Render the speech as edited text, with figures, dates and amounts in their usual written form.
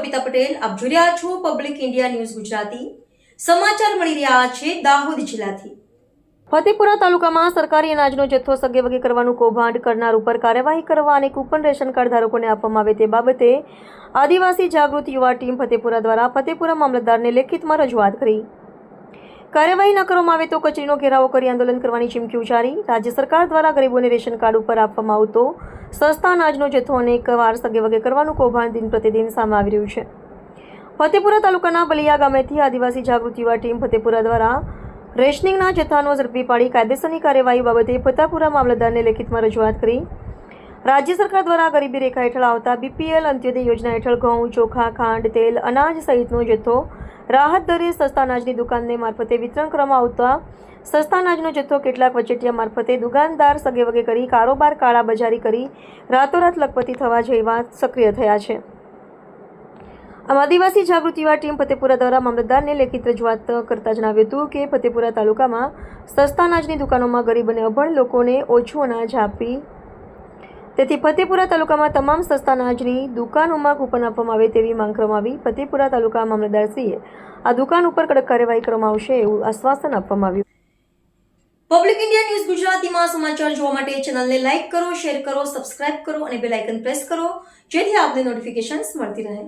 બબીતા પટેલ. આપ જોઈ રહ્યા છો પબ્લિક ઇન્ડિયા ન્યૂઝ ગુજરાતી. સમાચાર મળી રહ્યા છે દાહોદ જિલ્લાથી. ફતેપુરા તાલુકામાં સરકારી અનાજનો જથ્થો સગેવગે કરવાનું કૌભાંડ કરનાર ઉપર કાર્યવાહી કરવા અને કૂપન રેશન કાર્ડ ધારકોને આપવામાં આવે તે બાબતે આદિવાસી જાગૃત યુવા ટીમ ફતેપુરા દ્વારા ફતેપુરા મામલતદારને લેખિતમાં રજૂઆત કરી. કાર્યવાહી ન કરવામાં આવે તો કચેરીનો ઘેરાવો કરી આંદોલન કરવાની ચીમકી ઉચ્ચારી. રાજ્ય સરકાર દ્વારા ગરીબોને રેશન કાર્ડ ઉપર આપવામાં આવતો સસ્તા અનાજનો જથ્થો અનેકવાર સગેવગે કરવાનું કૌભાંડ દિન પ્રતિદિન સામે આવી રહ્યું છે. ફતેપુરા તાલુકાના બલિયા ગામેથી આદિવાસી જાગૃત યુવા ટીમ ફતેપુરા દ્વારા રેશનિંગના જથ્થાનો ઝડપી પાડી કાયદેસરની કાર્યવાહી બાબતે ફતેપુરા મામલતદારને લેખિતમાં રજૂઆત કરી. રાજ્ય સરકાર દ્વારા ગરીબી રેખા હેઠળ આવતા બીપીએલ અંત્યોદય યોજના હેઠળ ઘઉં, ચોખા, ખાંડ, તેલ, અનાજ સહિતનો જથ્થો રાહત દરે સસ્તા અનાજની દુકાનને મારફતે વિતરણ કરવામાં આવતા સસ્તા અનાજનો જથ્થો કેટલાક વચેટિયા મારફતે દુકાનદાર સગેવગે કરી કારોબાર કાળાબજારી કરી રાતોરાત લખપતિ થવા જેવા સક્રિય થયા છે. આમ આદિવાસી જાગૃત યુવા ટીમ ફતેપુરા દ્વારા મામલતદારને લેખિત રજૂઆત કરતા જણાવ્યું હતું કે ફતેપુરા તાલુકામાં સસ્તા અનાજની દુકાનોમાં ગરીબ અને અભણ લોકોને ઓછું અનાજ આપી તેથી ફતેપુરા તાલુકામાં તમામ સસ્તા અનાજની દુકાનોમાં કૂપન આપવામાં આવે તેવી માંગ કરવામાં આવી. ફતેપુરા તાલુકા મામલતદારશ્રીએ આ દુકાન ઉપર કડક કાર્યવાહી કરવામાં આવશે એવું આશ્વાસન આપવામાં આવ્યું. પબ્લિક ઇન્ડિયા ન્યૂઝ ગુજરાતીમાં સમાચાર જોવા માટે ચેનલને લાઇક કરો, શેર કરો, સબસ્ક્રાઇબ કરો અને બેલ આઇકન પ્રેસ કરો જેથી આપને નોટિફિકેશન્સ મળતી રહે.